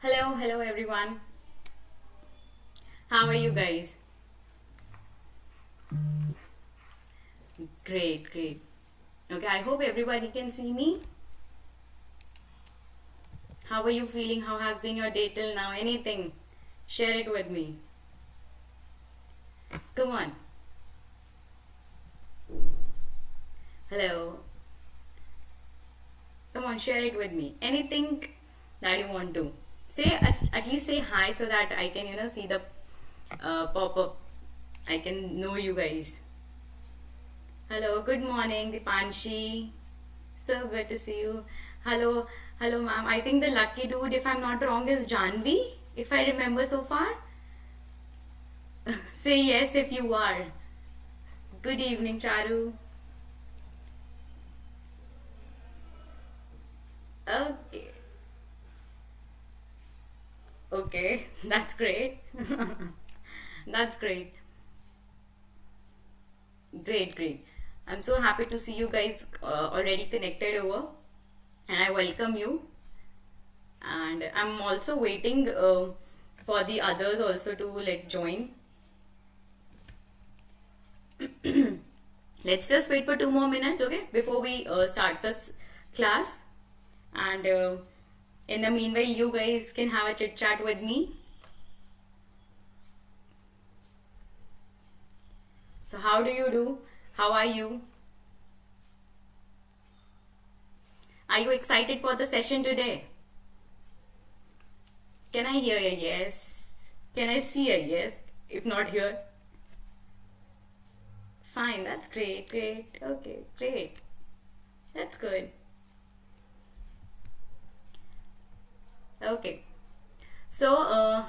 Hello everyone. How are you guys? Great. Okay, I hope everybody can see me. How are you feeling? How has been your day till now? Anything? Share it with me. Come on. Hello. Come on, share it with me. Anything that you want to. Say, at least say hi so that I can, see the pop up. I can know you guys. Hello, good morning, Dipanshi. So good to see you. Hello, ma'am. I think the lucky dude, if I'm not wrong, is Janvi, if I remember so far. Say yes if you are. Good evening, Charu. Okay. Okay, that's great. That's great. Great. I'm so happy to see you guys already connected over, and I welcome you. And I'm also waiting for the others also to join. Let's just wait for 2 more minutes, okay, before we start this class. And in the meanwhile, you guys can have a chit chat with me. So, how do you do? How are you? Are you excited for the session today? Can I hear a yes? Can I see a yes? If not here, fine, that's great. Okay, great. That's good. Okay. So,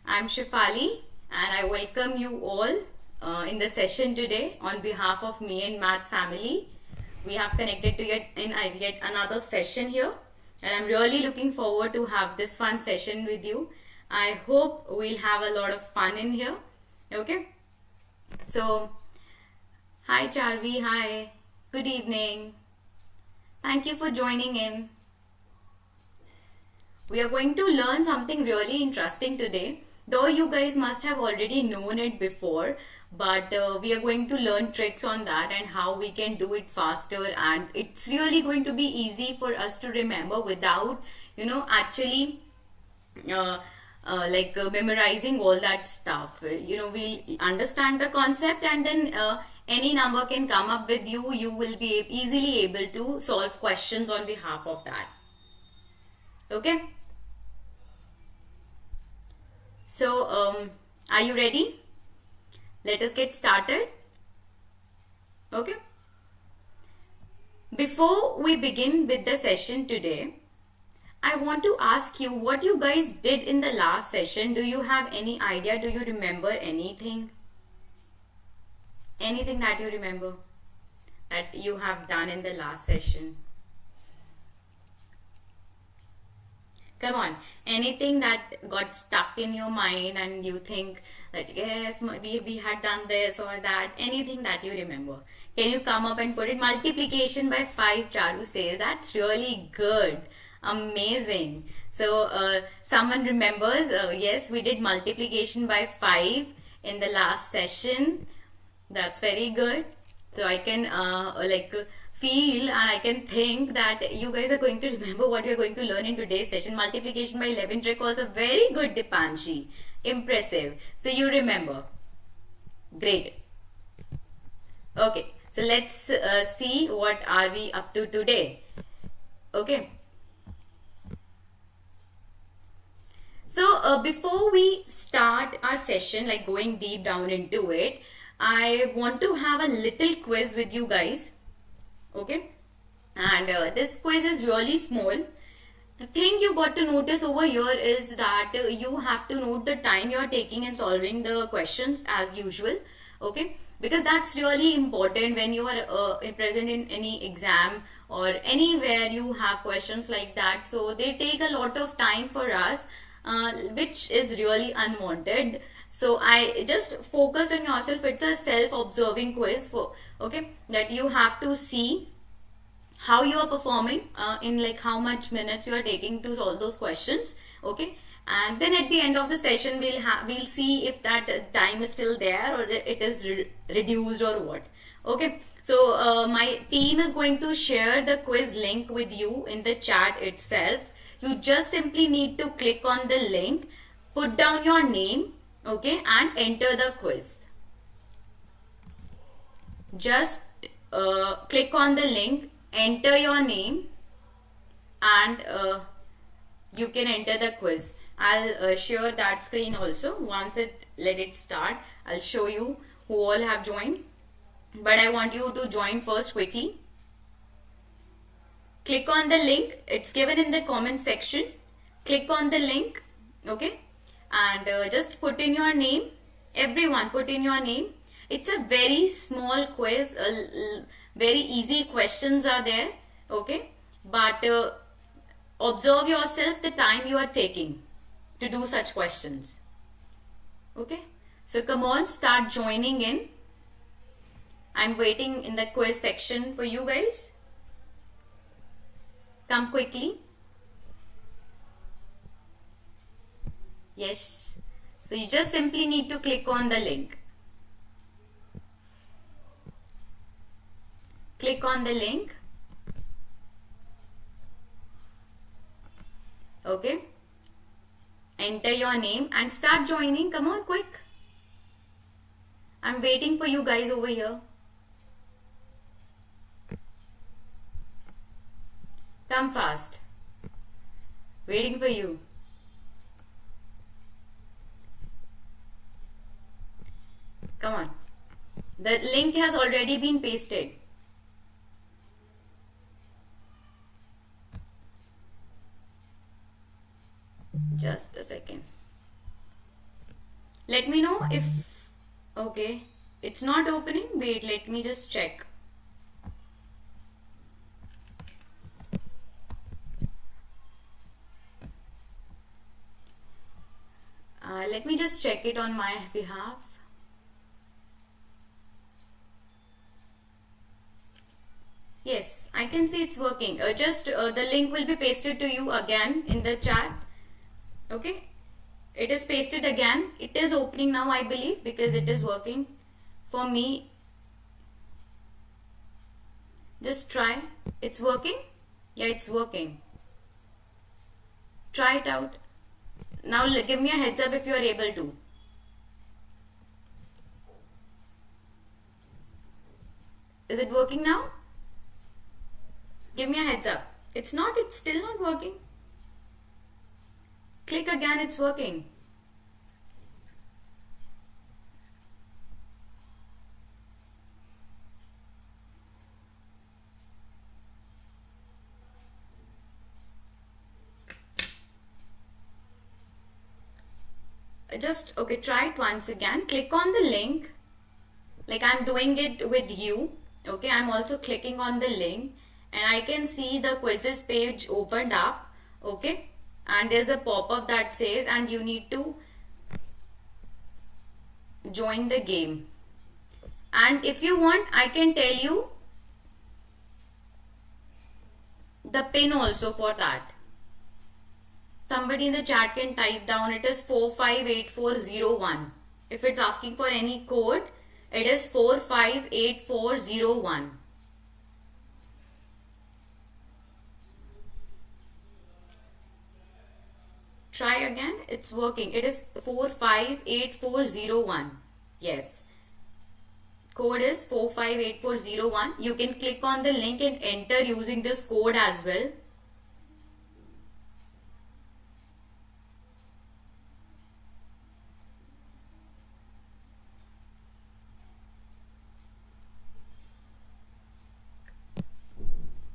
I'm Shifali and I welcome you all in the session today on behalf of me and Math family. We have connected to yet another session here, and I'm really looking forward to have this fun session with you. I hope we'll have a lot of fun in here. Okay. So, hi Charvi, hi. Good evening. Thank you for joining in. We are going to learn something really interesting today. Though you guys must have already known it before, but we are going to learn tricks on that and how we can do it faster, and it's really going to be easy for us to remember without actually memorizing all that stuff. We'll understand the concept, and then any number can come up with you. You will be easily able to solve questions on behalf of that. Okay. So, are you ready? Let us get started. Okay. Before we begin with the session today, I want to ask you what you guys did in the last session. Do you have any idea? Do you remember anything? Anything that you remember that you have done in the last session? Come on, anything that got stuck in your mind and you think that yes, we had done this or that, anything that you remember. Can you come up and put it? Multiplication by 5, Charu says. That's really good. Amazing. So, someone remembers, yes, we did multiplication by 5 in the last session. That's very good. So, I can feel and I can think that you guys are going to remember what we are going to learn in today's session. Multiplication by 11 trick also very good, Dipanshi. Impressive. So you remember. Great. Okay. So let's see what are we up to today. Okay. So before we start our session, like going deep down into it, I want to have a little quiz with you guys. Okay, and this quiz is really small. The thing you got to notice over here is that you have to note the time you are taking in solving the questions as usual. Okay, because that's really important when you are present in any exam or anywhere you have questions like that. So they take a lot of time for us, which is really unwanted. So I just focus on yourself. It's a self-observing quiz for that you have to see how you are performing in like how much minutes you are taking to solve those questions. Okay, and then at the end of the session we'll see if that time is still there or it is reduced or what. Okay, so my team is going to share the quiz link with you in the chat itself. You just simply need to click on the link, put down your name, okay, and enter the quiz. Just click on the link, enter your name, and you can enter the quiz. I'll share that screen also. Once let it start, I'll show you who all have joined, but I want you to join first quickly. Click on the link, it's given in the comment section. Click on the link, okay, and just put in your name. Everyone put in your name. It's a very small quiz, very easy questions are there, okay, but observe yourself the time you are taking to do such questions. Okay, so come on, start joining in. I'm waiting in the quiz section for you guys. Come quickly. Yes, so you just simply need to click on the link. Click on the link. Okay, enter your name and start joining. Come on, quick. I'm waiting for you guys over here. Come fast. Waiting for you. Come on. The link has already been pasted. Just a second. Let me know if, okay, it's not opening. Wait, let me just check. Let me just check it on my behalf. Yes, I can see it's working. The link will be pasted to you again in the chat. Okay, it is pasted again. It is opening now, I believe, because it is working for me. Just try. It's working. Yeah, it's working. Try it out. Now give me a heads up if you are able to. Is it working now? Give me a heads up. It's not. It's still not working. Click again, it's working. Just, okay, try it once again. Click on the link, like I'm doing it with you. Okay, I'm also clicking on the link and I can see the quizzes page opened up. Okay, and there's a pop-up that says and you need to join the game. And if you want, I can tell you the pin also for that. Somebody in the chat can type down, it is 458401. If it's asking for any code, it is 458401. Try again, it's working. It is 458401. Yes. Code is 458401. You can click on the link and enter using this code as well.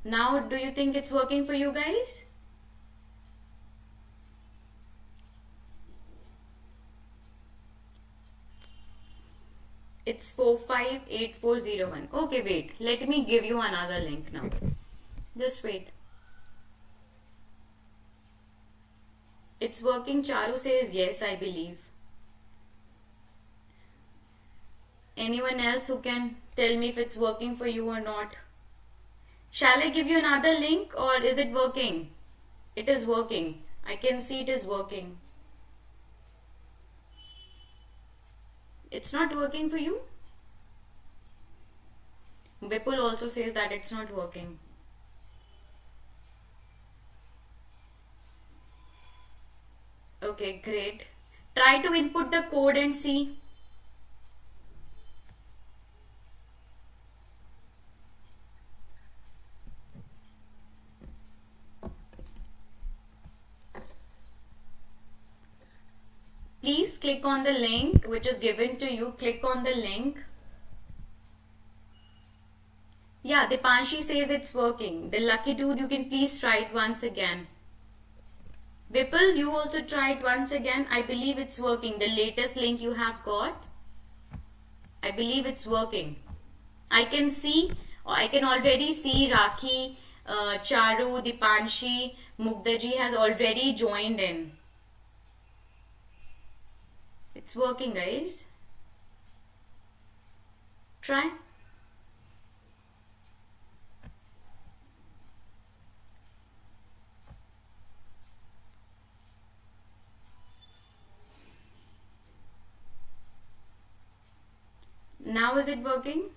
Now, do you think it's working for you guys? It's 458401. Okay, wait. Let me give you another link now. Just wait. It's working. Charu says yes, I believe. Anyone else who can tell me if it's working for you or not? Shall I give you another link or is it working? It is working. I can see it is working. It's not working for you? Vipul also says that it's not working. Okay, great. Try to input the code and see. Please click on the link which is given to you. Click on the link. Yeah, Dipanshi says it's working. The lucky dude, you can please try it once again. Vipul, you also try it once again. I believe it's working. The latest link you have got, I believe it's working. I can see, I can already see Rakhi, Charu, Dipanshi, Mugdaji has already joined in. It's working, guys. Try. Now is it working?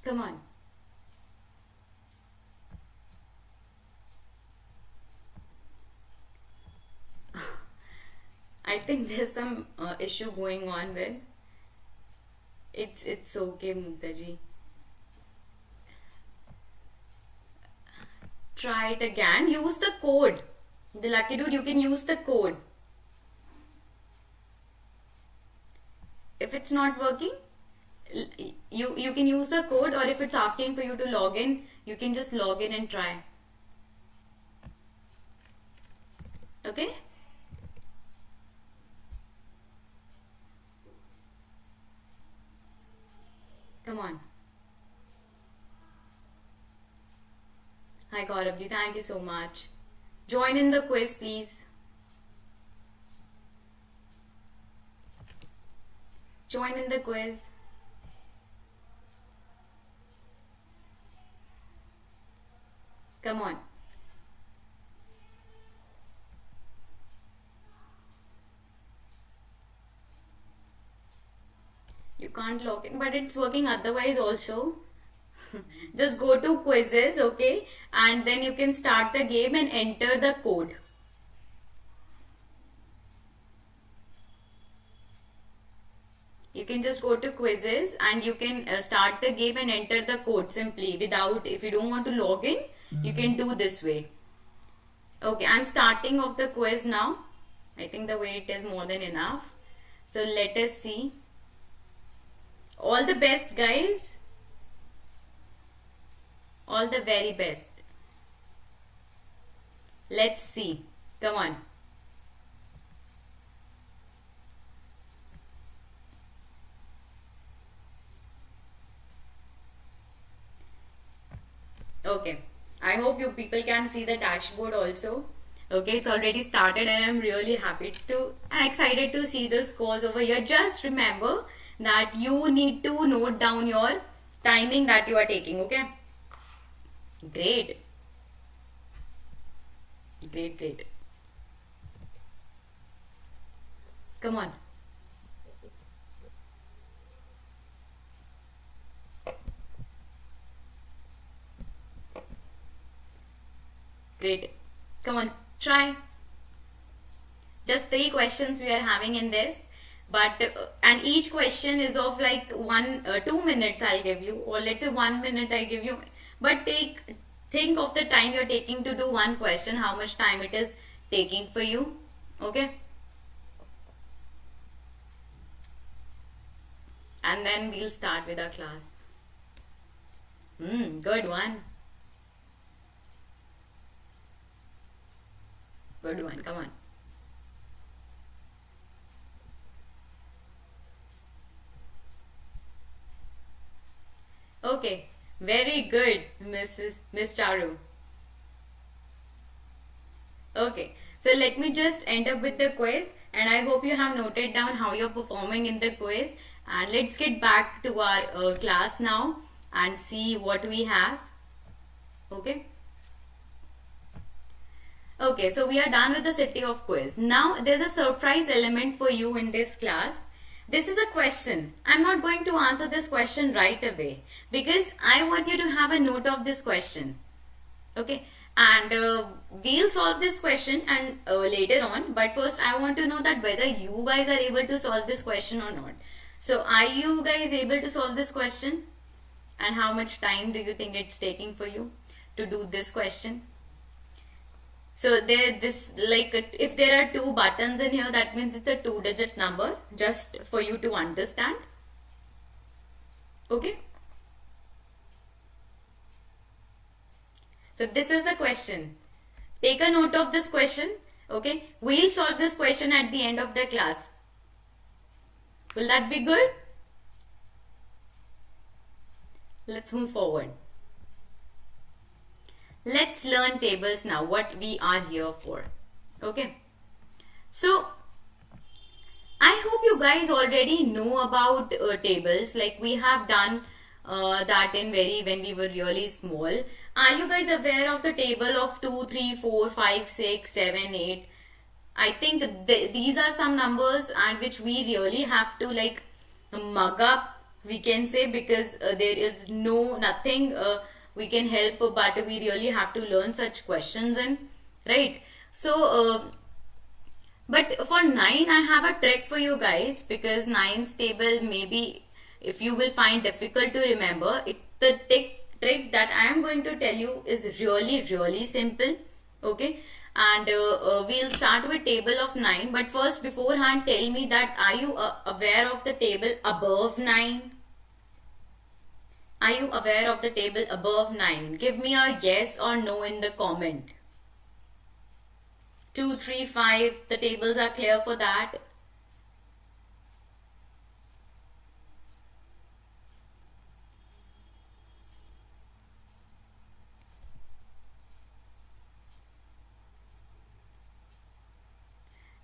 Come on. I think there's some issue going on with. It's okay, Muktaji. Try it again. Use the code. The lucky dude, you can use the code. If it's not working, you can use the code, or if it's asking for you to log in, you can just log in and try. Okay? Come on. Hi Gauravji, thank you so much. Join in the quiz, please. Join in the quiz. Come on. You can't log in, but it's working otherwise also. Just go to quizzes, okay, and then you can start the game and enter the code. You can just go to quizzes and you can start the game and enter the code simply without, if you don't want to log in, you can do this way. Okay, I'm starting off the quiz now. I think the wait is more than enough. So let us see. All the best, guys. All the very best. Let's see. Come on. Okay. I hope you people can see the dashboard also. Okay, it's already started and I'm really happy to and excited to see the scores over here. Just remember that you need to note down your timing that you are taking, okay? Great. Great, great. Come on. Great. Come on, try. Just 3 questions we are having in this. But and each question is of like 2 minutes I'll give you, or let's say 1 minute I give you. But think of the time you're taking to do one question, how much time it is taking for you. Okay? And then we'll start with our class. Good one. Good one. Come on. Okay. Very good, Miss Charu. Okay. So let me just end up with the quiz, and I hope you have noted down how you're performing in the quiz. And let's get back to our class now and see what we have. Okay. Okay, so we are done with the city of quiz. Now there's a surprise element for you in this class. This is a question. I'm not going to answer this question right away because I want you to have a note of this question. Okay, and we'll solve this question and later on. But first, I want to know that whether you guys are able to solve this question or not. So, are you guys able to solve this question? And how much time do you think it's taking for you to do this question? So if there are two buttons in here, that means it's a 2-digit number, just for you to understand. Okay. So this is the question. Take a note of this question. Okay. We'll solve this question at the end of the class. Will that be good? Let's move forward. Let's learn tables now, what we are here for. Okay. So, I hope you guys already know about tables. Like we have done that when we were really small. Are you guys aware of the table of 2, 3, 4, 5, 6, 7, 8? I think these are some numbers and which we really have to like mug up, we can say, because there is nothing we can help, but we really have to learn such questions in, right? So but for 9 I have a trick for you guys, because 9's table maybe if you will find difficult to remember, the trick that I am going to tell you is really simple. Okay, and we'll start with table of 9, but first beforehand tell me that are you aware of the table above 9? Are you aware of the table above 9? Give me a yes or no in the comment. 2, 3, 5, the tables are clear for that.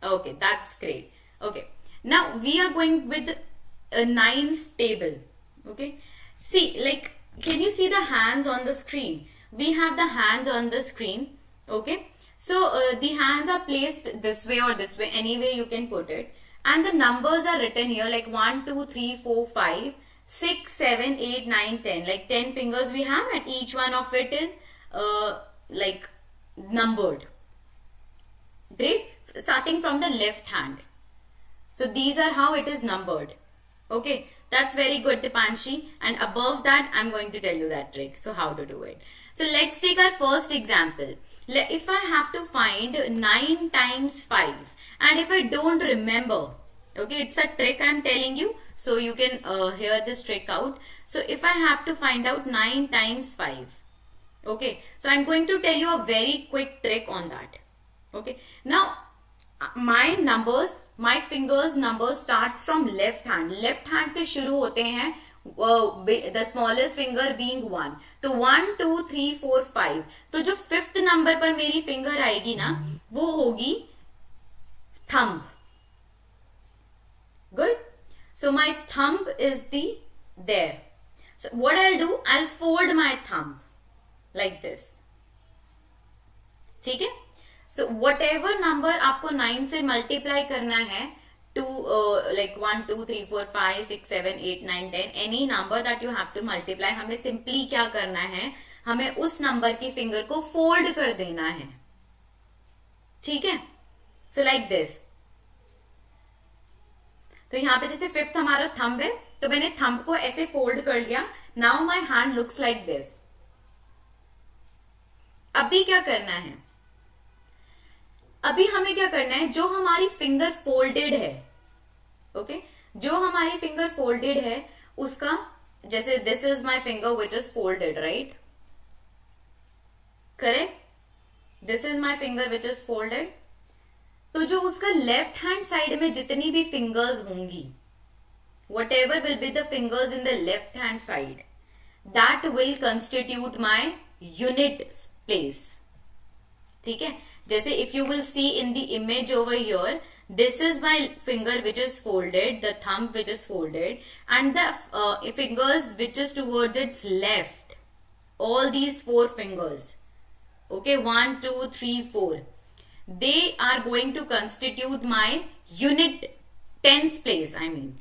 Okay, that's great. Okay, now we are going with a 9's table. Okay, see, like, can you see the hands on the screen? We have the hands on the screen. Okay, so the hands are placed this way or this way, any way you can put it, and the numbers are written here like 1, 2, 3, 4, 5, 6, 7, 8, 9, 10. Like 10 fingers we have, and each one of it is like numbered. Great. Starting from the left hand. So these are how it is numbered. Okay, that's very good, Dipanshi. And above that, I'm going to tell you that trick. So how to do it. So let's take our first example. If I have to find 9 times 5, and if I don't remember, okay, it's a trick I'm telling you, so you can hear this trick out. So if I have to find out 9 times 5, okay, so I'm going to tell you a very quick trick on that. Okay, now my fingers numbers starts from left hand. Left hand से शुरू होते हैं, the smallest finger being 1. तो 1, 2, 3, 4, 5. तो जो 5th number पर मेरी finger आएगी ना, वो होगी thumb. Good. So my thumb is there. So what I'll do, I'll fold my thumb like this. ठीक है? So whatever number आपको 9 से multiply करना है, to like 1, 2, 3, 4, 5, 6, 7, 8, 9, 10, any number that you have to multiply, हमें simply क्या करना है, हमें उस number की finger को fold कर देना है. ठीक है? So like this. तो यहाँ पे जैसे 5th हमारा thumb है, तो मैंने thumb को ऐसे fold कर लिया. Now my hand looks like this. अभी क्या करना है? अभी हमें क्या करना है, जो हमारी फिंगर फोल्डेड है, ओके, जो हमारी फिंगर फोल्डेड है उसका, जैसे this is my finger which is folded, right, correct, this is my finger which is folded. तो जो उसका लेफ्ट हैंड साइड में जितनी भी फिंगर्स होंगी, what ever will be the fingers in the left hand side, that will constitute my unit place. ठीक है? जैसे if you will see in the image over here, this is my finger which is folded, the thumb which is folded, and the fingers which is towards its left, all these 4 fingers, okay, 1, 2, 3, 4, they are going to constitute my unit tens place, I mean,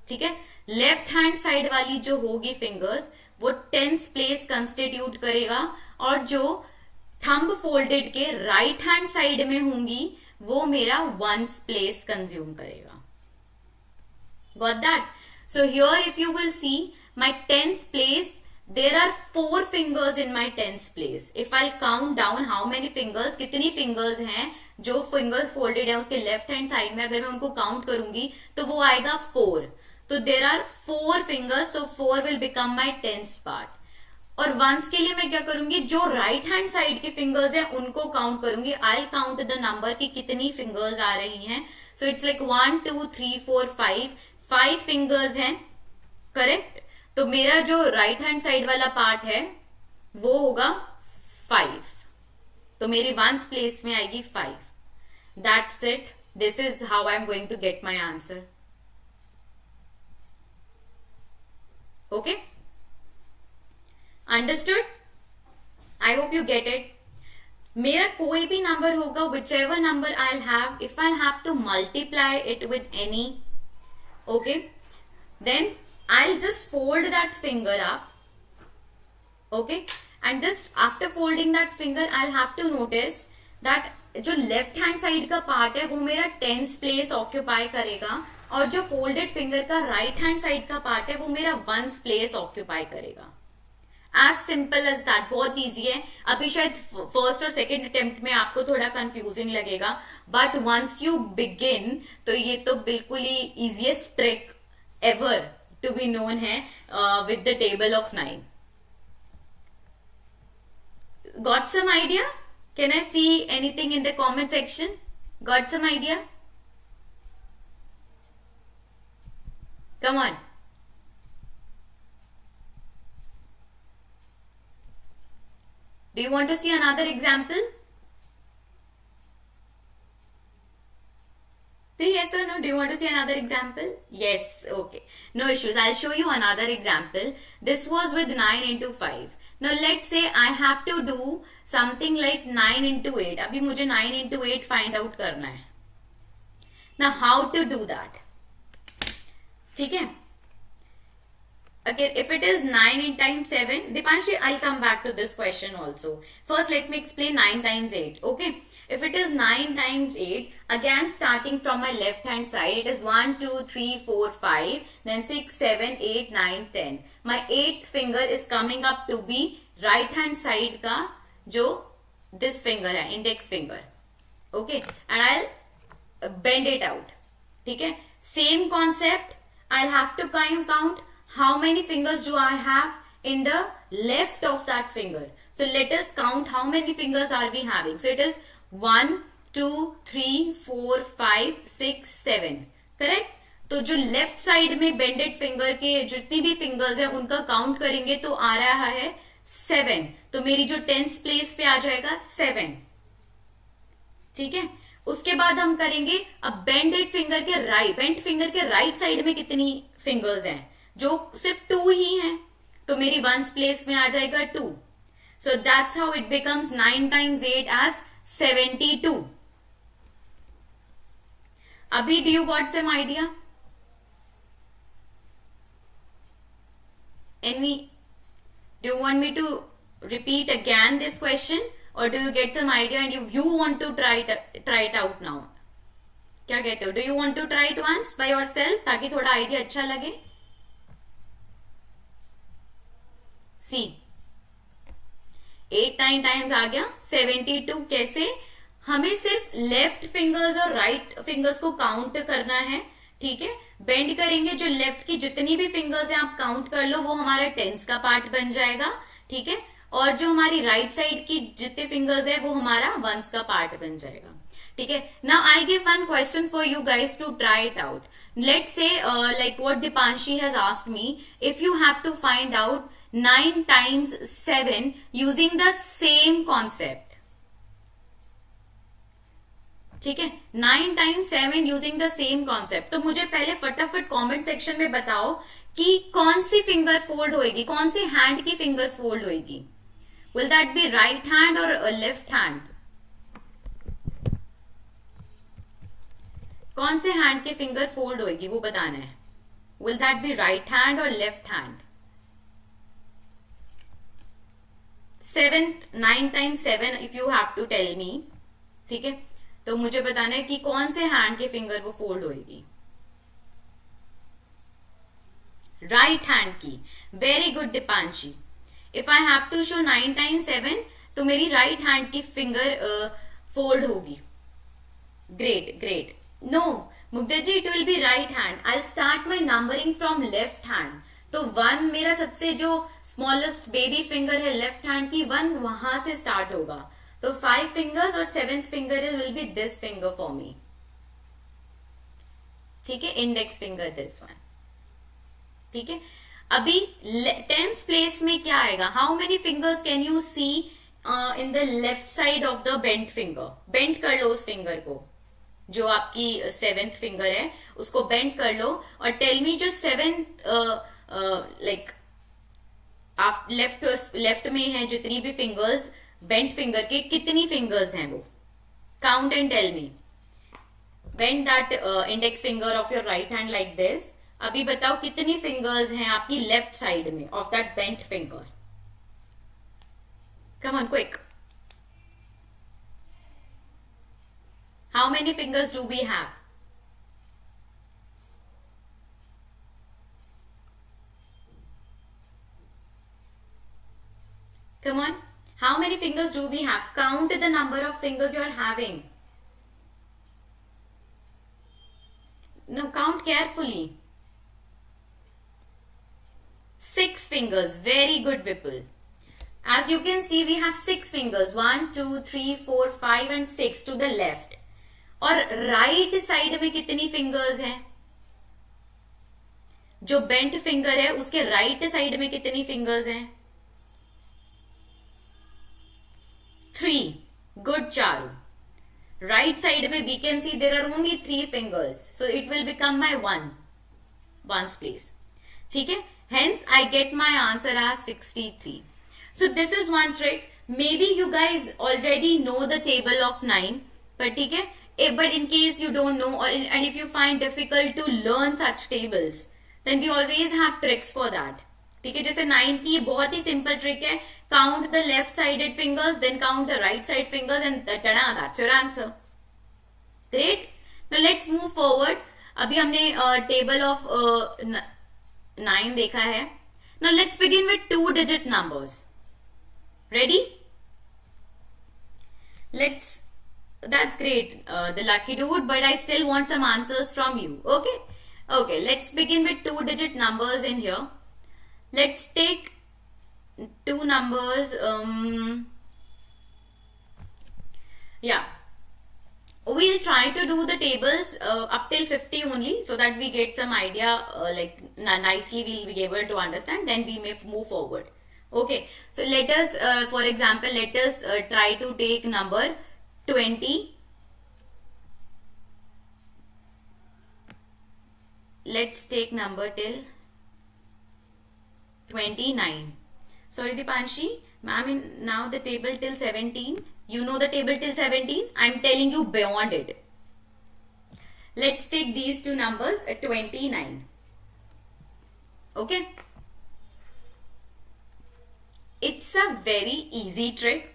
ठीक है. Left hand side वाली जो होगी fingers वो tens place constitute करेगा, और जो thumb folded के राइट हैंड साइड में होंगी वो मेरा वंस प्लेस कंज्यूम करेगा. Got that? So here if you will see my tens place, there are 4 fingers in my tens place. If I'll count down how many fingers, कितनी fingers हैं जो fingers folded है उसके left hand side में, अगर मैं उनको count करूंगी तो वो आएगा 4. तो there are 4 fingers, so 4 will become my tens part. और वंस के लिए मैं क्या करूंगी, जो राइट हैंड साइड के फिंगर्स हैं उनको काउंट करूंगी. आई काउंट द नंबर की कितनी फिंगर्स आ रही हैं. सो इट्स लाइक 1 2 3 4 5 फिंगर्स हैं, करेक्ट. तो मेरा जो राइट हैंड साइड वाला पार्ट है वो होगा 5. तो मेरी वंस प्लेस में आएगी 5. That's it. This is how I am going to get my answer. Okay, understood. I hope you get it. मेरा कोई भी नंबर होगा, whichever number I have, if I have to multiply it with any, okay, then I'll just fold that finger up, okay, and just after folding that finger I'll have to notice that जो left hand side का part है वो मेरा tens place occupy करेगा, और जो folded finger का right hand side का पार्ट है वो मेरा वंस प्लेस ऑक्यूपाई करेगा. As simple as that. बहुत ईजी है. अभी शायद फर्स्ट और सेकेंड अटेम्प्ट में आपको थोड़ा कंफ्यूजिंग लगेगा, बट वंस यू बिगिन तो ये तो बिल्कुल ही easiest trick ever to be known है with the table of 9. Got some idea? Can I see anything in the comment section? Got some idea? Come on. Do you want to see another example? Say yes or no. Do you want to see another example? Yes. Okay. No issues. I'll show you another example. This was with 9 into 5. Now let's say I have to do something like 9 into 8. अभी मुझे 9 into 8 find out करना है. Now how to do that? ठीक है. Okay, if it is 9 times 7, Dipanshi, I'll come back to this question also. First, let me explain 9 times 8. Okay, if it is 9 times 8, again starting from my left hand side, it is 1, 2, 3, 4, 5, then 6, 7, 8, 9, 10. My 8th finger is coming up to be right hand side का जो this finger है, index finger. Okay, and I'll bend it out. ठीक है, same concept. I'll have to count how many fingers do I have in the left of that finger. So let us count how many fingers are we having. So it is 1, 2, 3, 4, 5, 6, 7. Correct? तो जो left side में bended finger के जितनी भी fingers है उनका count करेंगे तो आ रहा है 7. तो मेरी जो टेंस प्लेस पे आ जाएगा 7. ठीक है, उसके बाद हम करेंगे अब बेंडेड फिंगर के राइट साइड में कितनी फिंगर्स हैं, जो सिर्फ 2 ही हैं, तो मेरी वंस प्लेस में आ जाएगा 2. So that's how it becomes 9 times 8 as 72. अभी do you got some idea? Any do you want me to repeat again this question, और do you get some idea and you want to try it out now? क्या कहते हो? Do you want to try it once by yourself ताकि थोड़ा idea अच्छा लगे? सी 8 9 times आ गया 72. कैसे? हमें सिर्फ लेफ्ट फिंगर्स और राइट फिंगर्स को काउंट करना है. ठीक है, बेंड करेंगे, जो लेफ्ट की जितनी भी फिंगर्स हैं आप काउंट कर लो, वो हमारा टेंस का पार्ट बन जाएगा. ठीक है, और जो हमारी राइट साइड की जितने फिंगर्स है वो हमारा वंस का पार्ट बन जाएगा. ठीक है, now I give one question for you guys to try it out. Let's say like what Dipanshi has asked me, if you have to find out 9 times 7 using the same concept. ठीक है, 9 times 7 using the same concept. तो मुझे पहले फटाफट comment section में बताओ कि कौन सी फिंगर फोल्ड होएगी, कौन सी हैंड की फिंगर फोल्ड होएगी. Will that be right hand और लेफ्ट हैंड? कौन से हैंड के फिंगर फोल्ड होएगी वो बताना है. Will that be right hand और left hand? 7th 9 times 7 if you have to tell me. ठीक है, तो मुझे बताना है कि कौन से हैंड के फिंगर वो फोल्ड होएगी. राइट हैंड की. Very good Deepanshi. If I have to show 9 times 7 तो मेरी राइट हैंड की फिंगर फोल्ड होगी. Great great. No Mugdha ji, it will be right hand. I start my numbering from left hand. तो 1 मेरा सबसे जो स्मॉलेस्ट बेबी फिंगर है लेफ्ट हैंड की, 1 वहां से स्टार्ट होगा. तो 5 फिंगर्स और 7th finger will be this finger for me. ठीक है, इंडेक्स फिंगर दिस वन. ठीक है, अभी 10th प्लेस में क्या आएगा? How many fingers can you see in the left side of the bent finger? Bent कर लो उस फिंगर को, जो आपकी 7th फिंगर है उसको बेंट कर लो और टेल मी जो 7th लाइक लेफ्ट में है जितनी भी फिंगर्स बेंट फिंगर के, कितनी फिंगर्स हैं वो? Count and tell me. Bent that index finger of your right hand like this. अभी बताओ कितनी फिंगर्स हैं आपकी लेफ्ट साइड में of that bent finger? Come on quick. How many fingers do we have? Come on. How many fingers do we have? Count the number of fingers you are having. No, count carefully. 6 fingers. Very good, Vipul. As you can see, we have 6 fingers. 1, 2, 3, 4, 5 and 6 to the left. और right side में कितनी fingers हैं? जो bent finger है उसके right side में कितनी fingers हैं? 3. Good, Charu. Right side में we can see there are only 3 fingers. So it will become my 1. Ones place. ठीक है? Hence I get my answer as 63. So this is one trick. Maybe you guys already know the table of 9. But ठीक है? But in case you don't know and if you find difficult to learn such tables, then we always have tricks for that. ठीक है, जैसे 9 की बहुत ही simple trick है. Count the left sided fingers, then count the right side fingers and tada, that's your answer. Great. Now let's move forward. अभी हमने table of 9 देखा है. Now let's begin with 2 digit numbers. Ready? Let's. That's great, the lucky dude, but I still want some answers from you. Okay? Okay, let's begin with 2 digit numbers in here. Let's take 2 numbers. Yeah. We'll try to do the tables up till 50 only so that we get some idea like nicely we'll be able to understand. Then we may move forward. Okay. So let us, for example, let us try to take number 20. Let's take number till 29. Sorry, Dipanshi. Ma'am, now the table till 17. You know the table till 17? I'm telling you beyond it. Let's take these two numbers at 29. Okay? It's a very easy trick.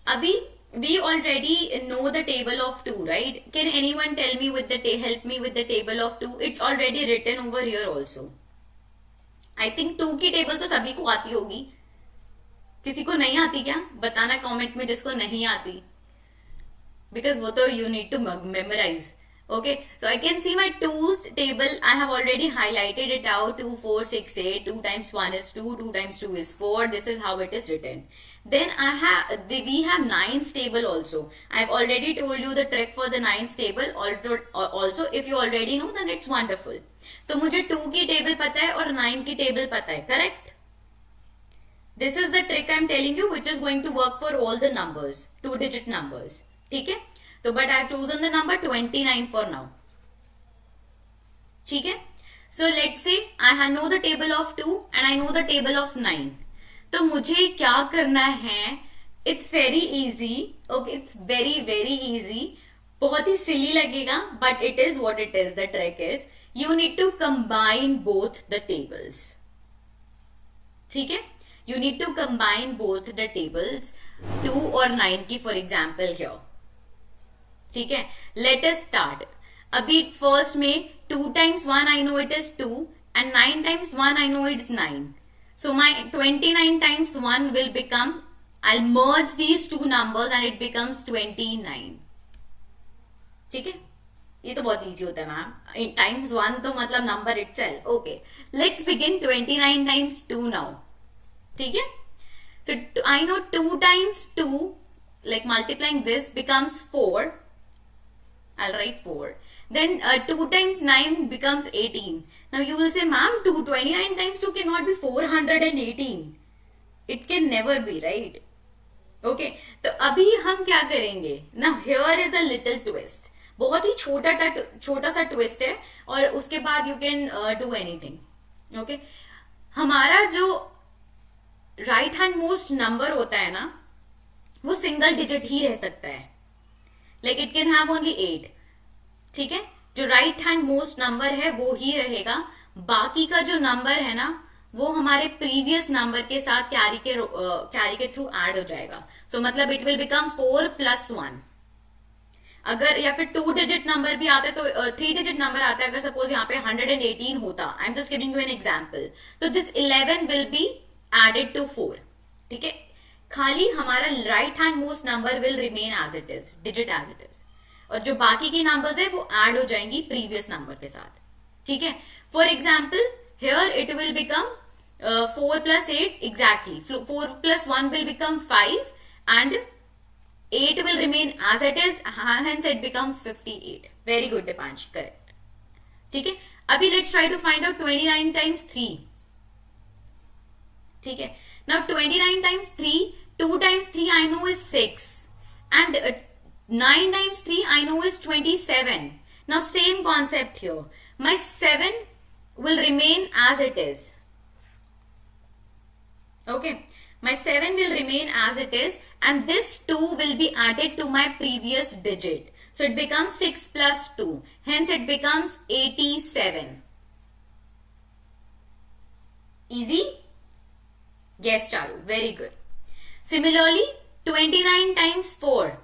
Abhi, we already know the table of 2, right? Can anyone tell me with the help me with the table of 2? It's already written over here also. I think 2 की table तो सभी को आती होगी. किसी को नहीं आती क्या? बताना कमेंट में जिसको नहीं आती. Because वो तो you need to memorize. Okay, so I can see my 2's table. I have already highlighted it out. 2, 4, 6, 8. 2 times 1 is 2. 2 times 2 is 4. This is how it is written. Then we have 9's table also. I have already told you the trick for the 9's table. Also, if you already know, then it's wonderful. तो मुझे 2 की table पता है और 9 की table पता है, correct? This is the trick I'm telling you, which is going to work for all the numbers, 2-digit numbers. ठीक है? तो but I have chosen the number 29 for now. ठीक है? So let's say I know the table of 2 and I know the table of 9. तो मुझे क्या करना है? It's very easy. Okay, it's very very easy. बहुत ही silly लगेगा, but it is what it is. The trick is you need to combine both the tables. ठीक है? You need to combine both the tables 2 और 9 की for example here. ठीक है? Let us start. अभी first में 2 times 1 I know it is 2 and 9 times 1 I know it's 9. So my 29 times 1 will become, I'll merge these two numbers and it becomes 29. ठीक है? ये तो बहुत easy होता है मैम. Times 1 तो मतलब number itself. Okay. Let's begin 29 times 2 now. ठीक है? So I know 2 times 2, like multiplying this becomes 4. I'll write 4. Then 2 times 9 becomes 18. Now you will say, ma'am, 29 times 2 cannot be 418. It can never be, right? Okay. तो अभी हम क्या करेंगे? Now here is a little twist. बहुत ही छोटा सा twist है और उसके बाद you can do anything. Okay. हमारा जो राइट हैंड मोस्ट नंबर होता है ना, वो सिंगल डिजिट ही रह सकता है. Like it can have only 8. ठीक है? जो राइट हैंड मोस्ट नंबर है वो ही रहेगा. बाकी का जो नंबर है ना, वो हमारे प्रीवियस नंबर के साथ कैरी के थ्रू ऐड हो जाएगा. सो मतलब इट विल बिकम 4 + 1. अगर या फिर 2 डिजिट नंबर भी आता है तो 3 डिजिट नंबर आता है. अगर सपोज यहाँ पे 118 होता, I am just giving you an example, तो this 11 will be added to 4. ठीक है? खाली हमारा right hand most number will remain as it is, digit as it is, और जो बाकी की नंबर्स है वो ऐड हो जाएंगी प्रीवियस नंबर के साथ. ठीक है? For example here it will become 4 + 8 exactly. 4 + 1 will become 5 and 8 will remain as it is, hence it becomes 58. Very good Dipanshi, correct. ठीक है? अभी let's try to find out 29 times 3. ठीक है? Now 29 times 3, 2 times 3 I know is 6 and 9 times 3 I know is 27. Now same concept here. My 7 will remain as it is. Okay. My 7 will remain as it is and this 2 will be added to my previous digit. So it becomes 6 plus 2. Hence it becomes 87. Easy? Yes, Charu. Very good. Similarly, 29 times 4.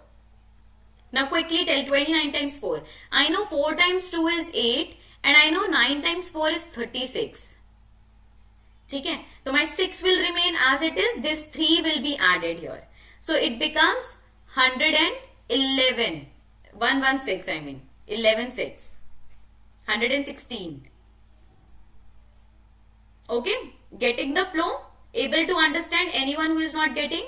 Now quickly tell 29 times 4. I know 4 times 2 is 8 and I know 9 times 4 is 36. ठीक है? तो my 6 will remain as it is. This 3 will be added here. So it becomes 111. 116 I mean. 11 6. 116. Okay? Getting the flow? Able to understand? Anyone who is not getting?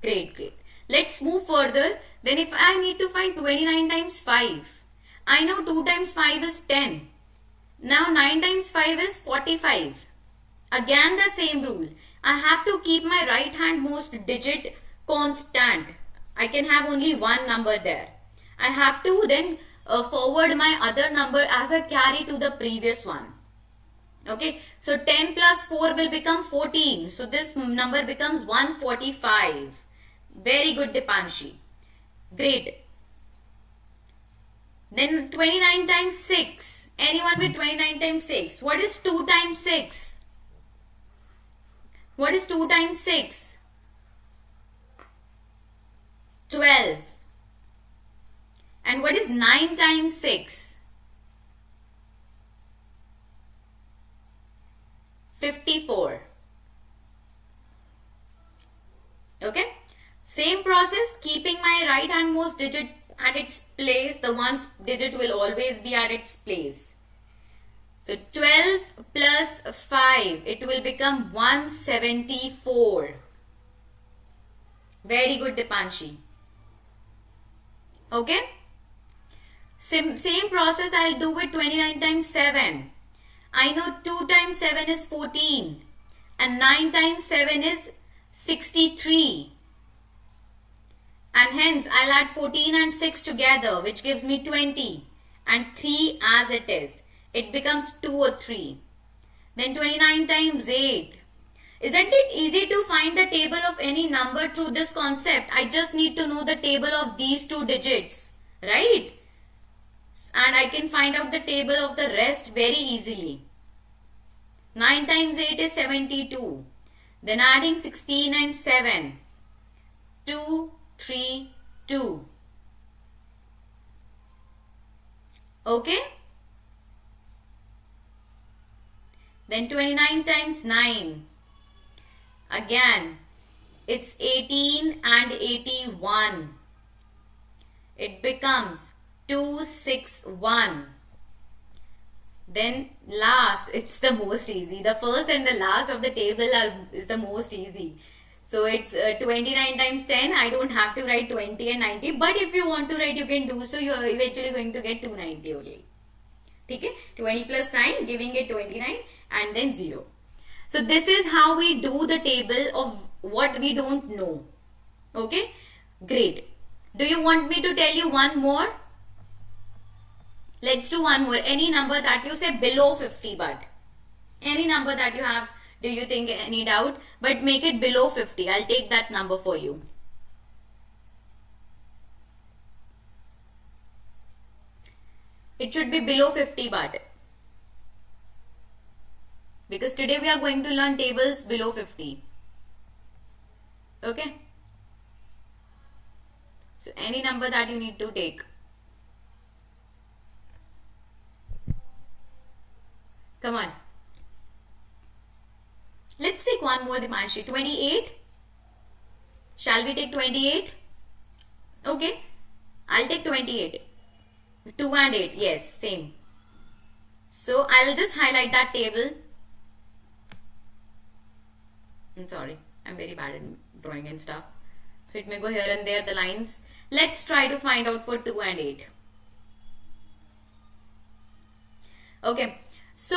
Great, great. Let's move further. Then if I need to find 29 times 5. I know 2 times 5 is 10. Now 9 times 5 is 45. Again the same rule. I have to keep my right hand most digit constant. I can have only one number there. I have to then forward my other number as a carry to the previous one. Okay. So 10 plus 4 will become 14. So this number becomes 145. Very good Dipanshi. Great. Then 29 times 6. Anyone with 29 times 6? What is 2 times 6? What is 2 times 6? 12. And what is 9 times 6? 54. Okay. Same process, keeping my right handmost digit at its place. The ones digit will always be at its place. So 12 plus 5, it will become 174. Very good Dipanshi. Okay. Same process I'll do with 29 times 7. I know 2 times 7 is 14 and 9 times 7 is 63. And hence I'll add 14 and 6 together, which gives me 20, and 3 as it is. It becomes 2 or 3. Then 29 times 8. Isn't it easy to find the table of any number through this concept? I just need to know the table of these two digits, right? And I can find out the table of the rest very easily. 9 times 8 is 72. Then adding 16 and 7. 2, 3, 2. Okay? Then 29 times 9. Again, it's 18 and 81. It becomes 261. Then last, it's the most easy. The first and the last of the table is the most easy. So it's 29 times 10. I don't have to write 20 and 90. But if you want to write, you can do so. You are eventually going to get 290 only. Okay? 20 plus 9, giving it 29 and then 0. So this is how we do the table of what we don't know. Okay? Great. Do you want me to tell you one more? Let's do one more. Any number that you say below 50, but any number that you have, do you think any doubt? But make it below 50. I'll take that number for you. It should be below 50, but because today we are going to learn tables below 50. Okay? So any number that you need to take. Come on. Let's take one more, Dimanshi. 28. Shall we take 28? Okay. I'll take 28. 2 and 8. Yes, same. So I'll just highlight that table. I'm sorry. I'm very bad at drawing and stuff. So it may go here and there, the lines. Let's try to find out for 2 and 8. Okay. So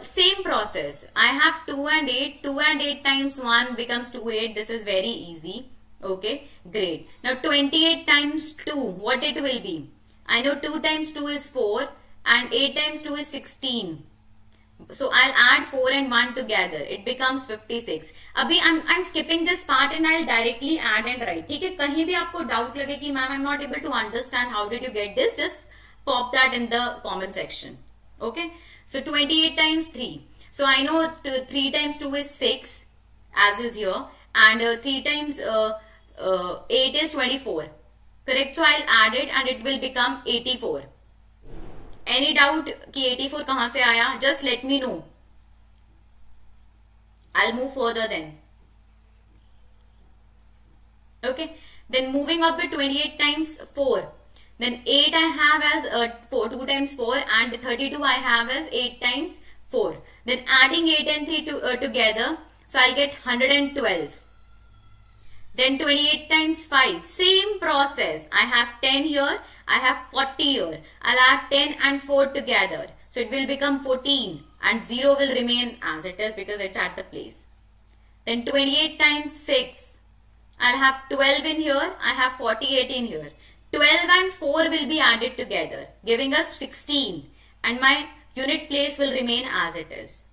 same process. I have 2 and 8. 2 and 8 times 1 becomes 28. This is very easy. Okay. Great. Now 28 times 2. What it will be? I know 2 times 2 is 4 and 8 times 2 is 16. So I'll add 4 and 1 together. It becomes 56. Abhi I'm skipping this part and I'll directly add and write. ठीक है, कहीं भी आपको doubt लगे कि ma'am I'm not able to understand how did you get this, just pop that in the comment section. Okay. So 28 times 3. So I know 3 times 2 is 6 as is here, and 3 times 8 is 24. Correct? So I'll add it and it will become 84. Any doubt कि 84 कहाँ से आया? Just let me know. I'll move further then. Okay. Then moving up with 28 times 4. Then 8 I have as 2 times 4 and 32 I have as 8 times 4. Then adding 8 and 3 together. So I'll get 112. Then 28 times 5. Same process. I have 10 here. I have 40 here. I'll add 10 and 4 together. So it will become 14. And 0 will remain as it is because it's at the place. Then 28 times 6. I'll have 12 in here. I have 48 in here. 12 and 4 will be added together, giving us 16. And my unit place will remain as it is.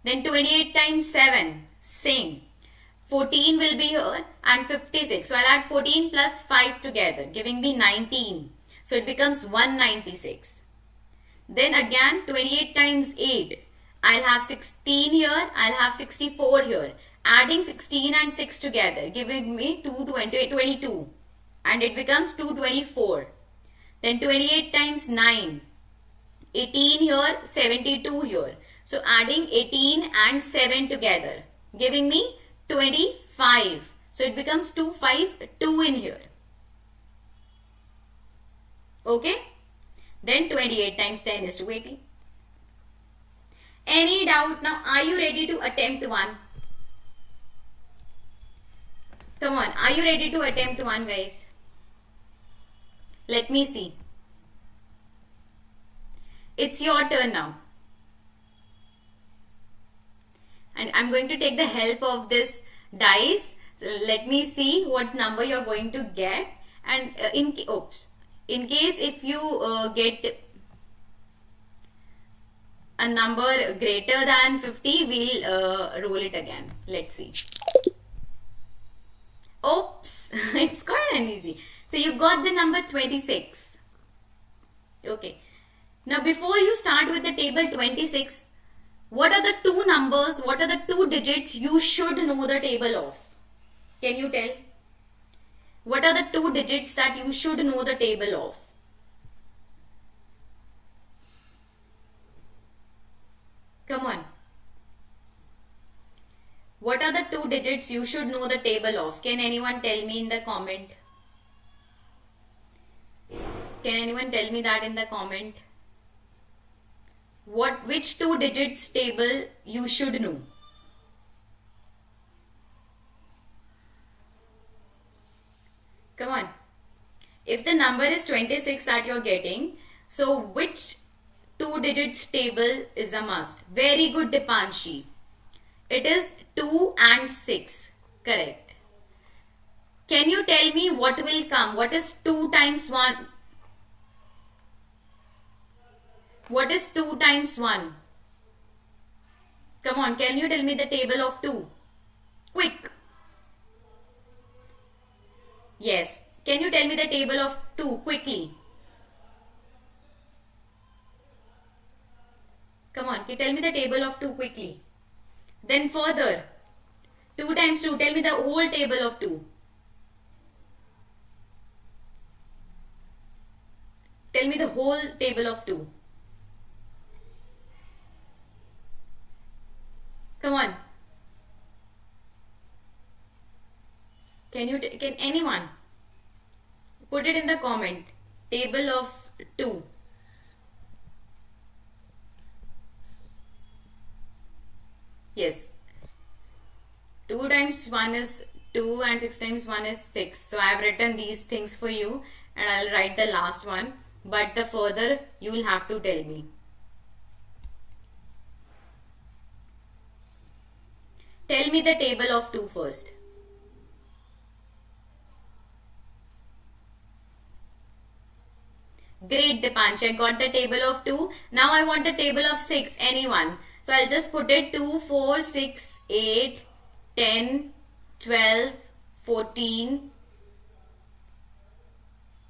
Then 28 times 7. Same. 14 will be here and 56. So I'll add 14 plus 5 together, giving me 19. So it becomes 196. Then again 28 times 8. I'll have 16 here. I'll have 64 here. Adding 16 and 6 together, giving me 22. And it becomes 224. Then 28 times 9. 18 here, 72 here. So adding 18 and 7 together, giving me 25. So it becomes 252 in here. Okay. Then 28 times 10 is 280. Any doubt? Now are you ready to attempt one? Come on. Are you ready to attempt one, guys? Let me see. It's your turn now. And I'm going to take the help of this dice. So let me see what number you're going to get. And in case if you get, a number greater than 50, we'll roll it again. Let's see. Oops, it's quite uneasy. So you got the number 26. Okay. Now before you start with the table 26, what are the two numbers, what are the two digits you should know the table of? Can you tell? What are the two digits that you should know the table of? Come on. What are the two digits you should know the table of? Can anyone tell me in the comment? Can anyone tell me that in the comment? Which two digits table you should know? Come on. If the number is 26 that you're getting, so which two digits table is a must? Very good, Dipanshi. It is 2 and 6. Correct. Can you tell me what will come? What is 2 times 1? What is 2 times 1? Come on, can you tell me the table of 2? Quick. Yes. Can you tell me the table of 2 quickly? Come on, can you tell me the table of 2 quickly? Then further, 2 times 2, tell me the whole table of 2. Tell me the whole table of 2. Come on. Can anyone put it in the comment? Table of 2. Yes. 2 times 1 is 2 and 6 times 1 is 6. So I have written these things for you and I'll write the last one. But the further you will have to tell me. Tell me the table of 2 first. Great, Dipansh. I got the table of 2. Now I want the table of 6. Anyone? So I'll just put it 2, 4, 6, 8, 10, 12, 14,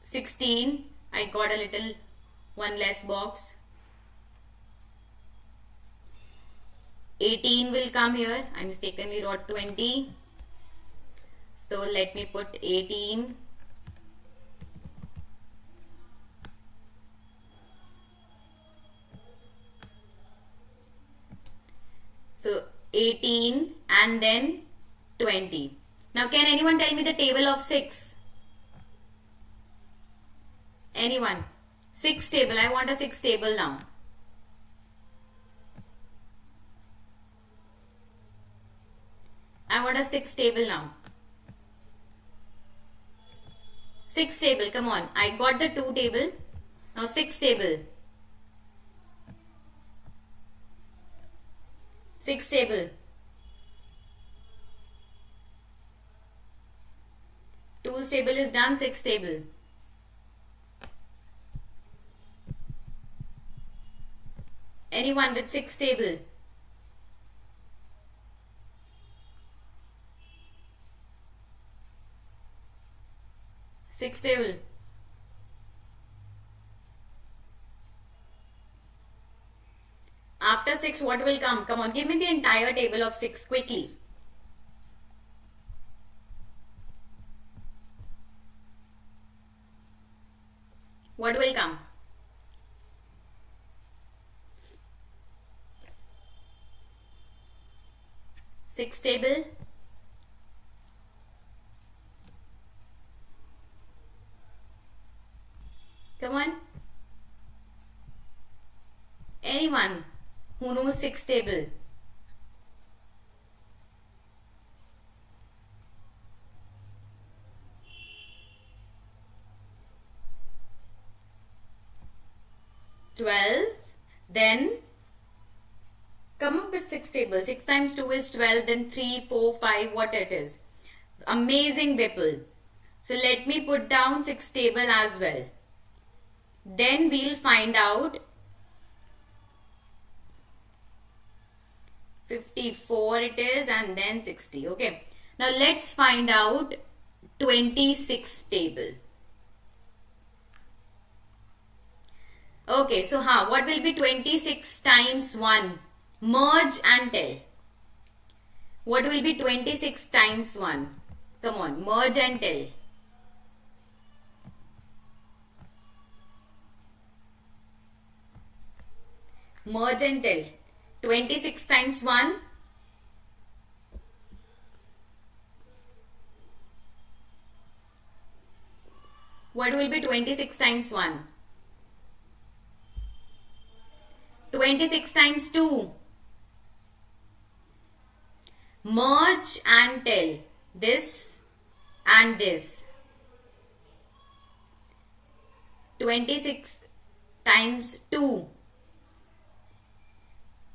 16. I got a little one less box. 18 will come here. I mistakenly wrote 20. So let me put 18. So 18 and then 20. Now can anyone tell me the table of 6? Anyone? 6 table. I want a 6 table now. I want a 6 table now. 6 table. Come on. I got the 2 table. Now 6 table. 6 table. 2's table is done. 6 table. Anyone with 6 table? Six table. After 6, what will come? Come on, give me the entire table of 6 quickly. What will come? Six table. Come on. Anyone who knows 6 table? Then come up with 6 table. 6 times 2 is 12. Then 3, 4, 5. What it is? Amazing, people. So let me put down 6 table as well. Then we'll find out 54 it is, and then 60. Okay. Now let's find out 26 table. Okay, so what will be 26 times 1? Merge and tell. What will be 26 times 1? Come on, merge and tell. Merge and tell. 26 times 1. What will be 26 times 1? 26 times 2. Merge and tell. This and this. 26 times 2.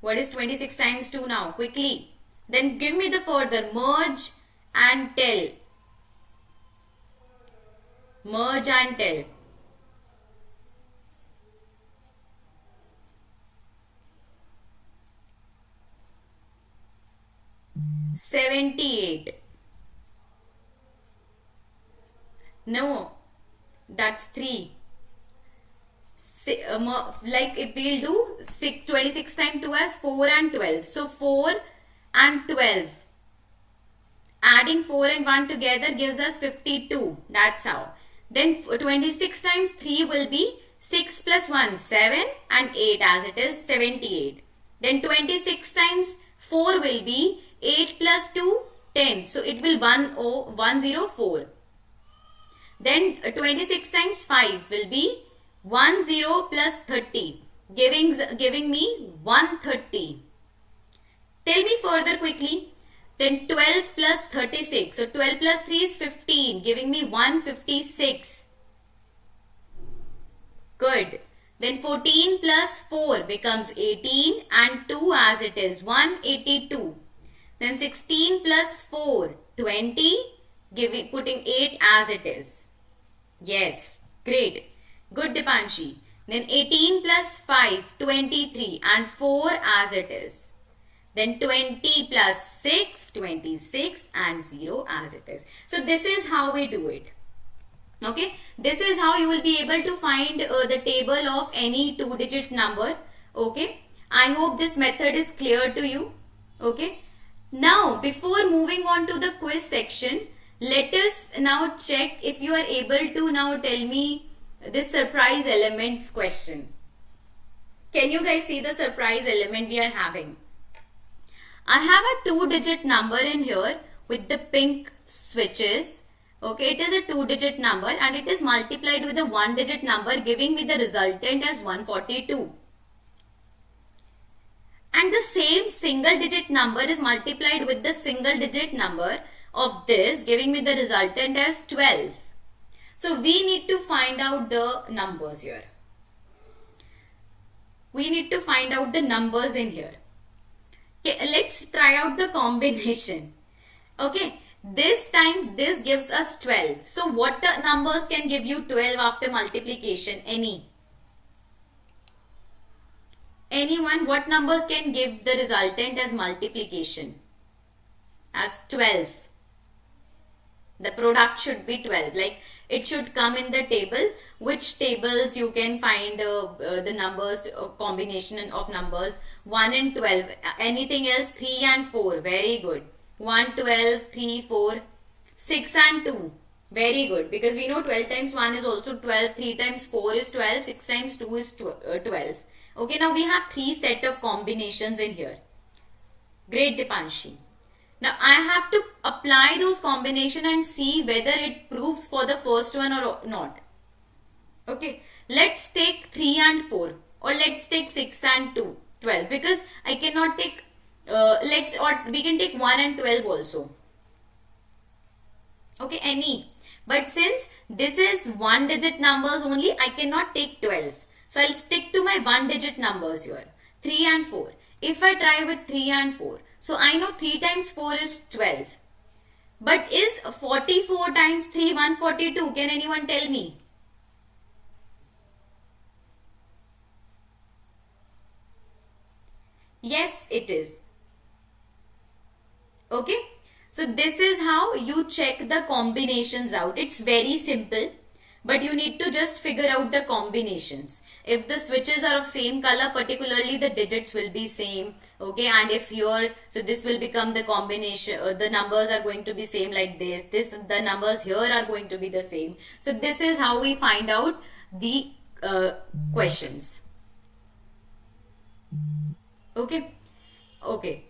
What is 26 times 2 now? Quickly. Then give me the further. Merge and tell. Merge and tell. $78. No, that's 3. Like if we'll do 26 times 2 as 4 and 12. So 4 and 12. Adding 4 and 1 together gives us 52. That's how. Then 26 times 3 will be 6 plus 1, 7, and 8 as it is 78. Then 26 times 4 will be 8 plus 2, 10. So it will 104. Then 26 times 5 will be 10 plus 30, giving me 130. Tell me further quickly. Then 12 plus 36. So 12 plus 3 is 15, giving me 156. Good. Then 14 plus 4 becomes 18 and 2 as it is 182. Then 16 plus 4, 20, putting 8 as it is. Yes, great. Good, Dipanshi. Then 18 plus 5, 23 and 4 as it is. Then 20 plus 6, 26 and 0 as it is. So this is how we do it. Okay. This is how you will be able to find the table of any 2-digit number. Okay. I hope this method is clear to you. Okay. Now, before moving on to the quiz section, let us now check if you are able to now tell me this surprise elements question. Can you guys see the surprise element we are having? I have a 2-digit number in here with the pink switches. Okay, it is a 2-digit number and it is multiplied with a 1-digit number, giving me the resultant as 142. And the same single-digit number is multiplied with the single-digit number of this, giving me the resultant as 12. So we need to find out the numbers here. We need to find out the numbers in here. Okay, let's try out the combination. Okay, this time this gives us 12. So what numbers can give you 12 after multiplication? Anyone, what numbers can give the resultant as multiplication? As 12. The product should be 12. Like it should come in the table. Which tables you can find the numbers, combination of numbers 1 and 12. Anything else? 3 and 4. Very good. 1, 12, 3, 4. 6 and 2. Very good. Because we know 12 times 1 is also 12. 3 times 4 is 12. 6 times 2 is 12. Okay, now we have 3 set of combinations in here. Great, Dipanshi. Now I have to apply those combination and see whether it proves for the first one or not. Okay, let's take 3 and 4, or let's take 6 and 2, 12, because I cannot take, we can take 1 and 12 also. Okay, any. But since this is 1-digit numbers only, I cannot take 12. So I'll stick to my 1-digit numbers here, 3 and 4. If I try with 3 and 4, so I know 3 times 4 is 12. But is 44 times 3 142? Can anyone tell me? Yes, it is. Okay, so this is how you check the combinations out. It's very simple, but you need to just figure out the combinations. If the switches are of same color, particularly the digits will be same. Okay, and if you're, so this will become the combination, the numbers are going to be same like this, the numbers here are going to be the same. So this is how we find out the questions. Okay, okay.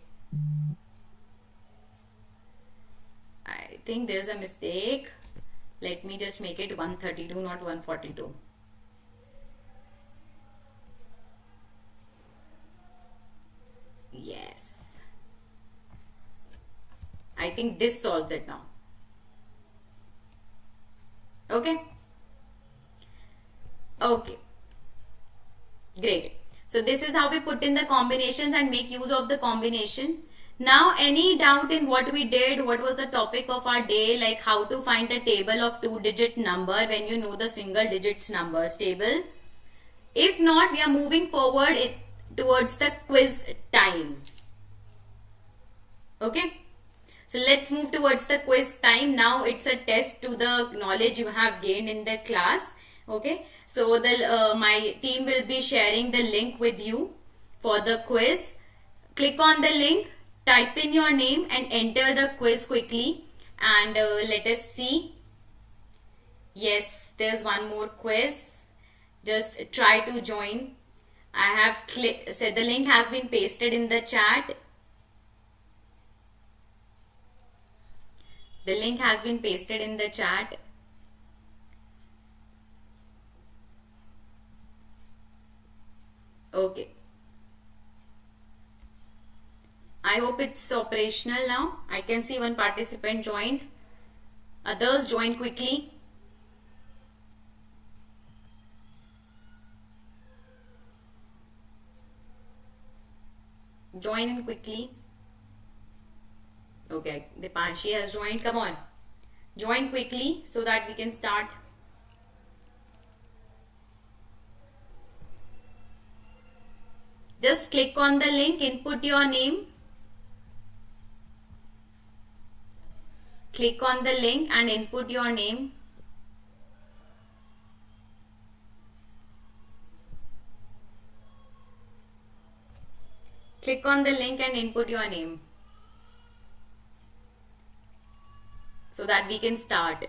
I think there's a mistake. Let me just make it 132, not 142. Yes. I think this solves it now. Okay. Okay. Great. So this is how we put in the combinations and make use of the combination. Now, any doubt in what we did, what was the topic of our day, like how to find the table of two-digit number when you know the single digits numbers table? If not, we are moving forward towards the quiz time. Okay. So let's move towards the quiz time. Now it's a test to the knowledge you have gained in the class. Okay. So the my team will be sharing the link with you for the quiz. Click on the link, type in your name and enter the quiz quickly. And let us see. Yes, there's one more quiz. Just try to join. I have said the link has been pasted in the chat. The link has been pasted in the chat. Okay. I hope it's operational now. I can see one participant joined. Others join quickly. Join in quickly. Okay, Dipanshi has joined. Come on. Join quickly so that we can start. Just click on the link, input your name. Click on the link and input your name. Click on the link and input your name so that we can start.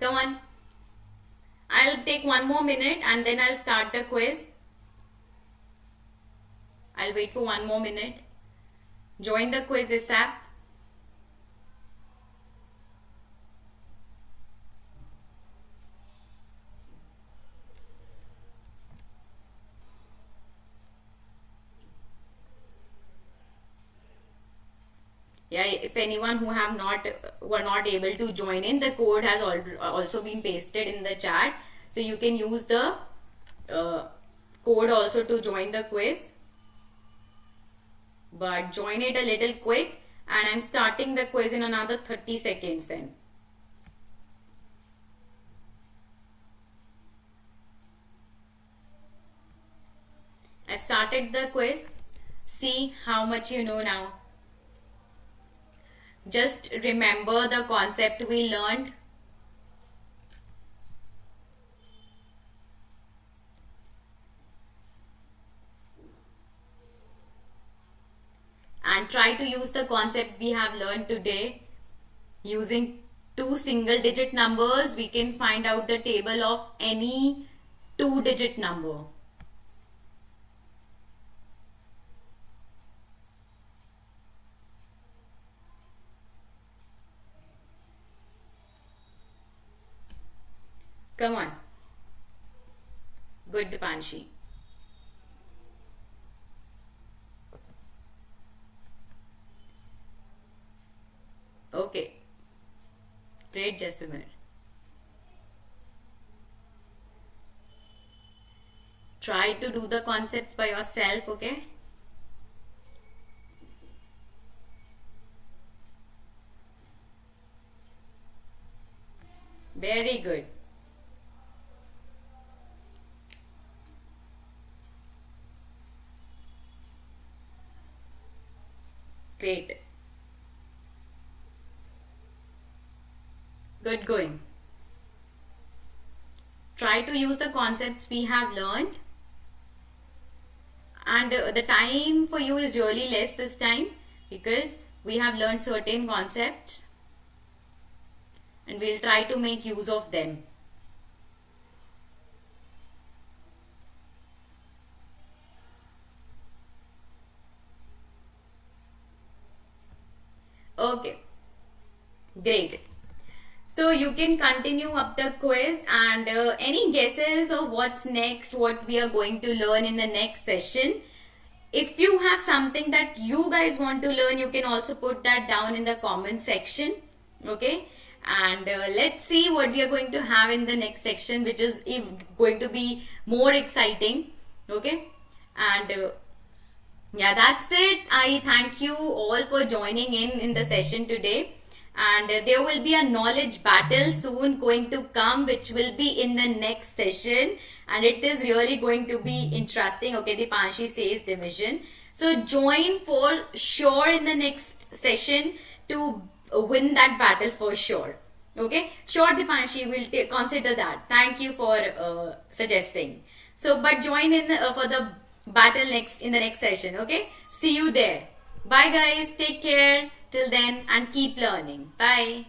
Come on. I'll take one more minute and then I'll start the quiz. I'll wait for one more minute. Join the quiz app. Yeah, if anyone who were not able to join in, the code has also been pasted in the chat, so you can use the code also to join the quiz. But join it a little quick, and I'm starting the quiz in another 30 seconds then. I've started the quiz. See how much you know now. Just remember the concept we learned. And try to use the concept we have learned today. Using two single digit numbers, we can find out the table of any two-digit number. Come on. Good, Dipanshi. Okay. Great, Jessamine. Try to do the concepts by yourself, okay? Very good. Great. Good going. Try to use the concepts we have learned, and the time for you is really less this time because we have learned certain concepts and we'll try to make use of them. Okay, great. So you can continue up the quiz, and any guesses of what's next, what we are going to learn in the next session. If you have something that you guys want to learn, you can also put that down in the comment section. Okay, and let's see what we are going to have in the next section, which is going to be more exciting. Okay, and yeah, that's it. I thank you all for joining in the session today, and there will be a knowledge battle soon going to come, which will be in the next session, and it is really going to be interesting. Okay, Dipanshi says division, so join for sure in the next session to win that battle for sure. Okay, sure, Dipanshi, will consider that. Thank you for suggesting. So but join in for the battle next in the next session. Okay, see you there. Bye guys, take care till then and keep learning. Bye.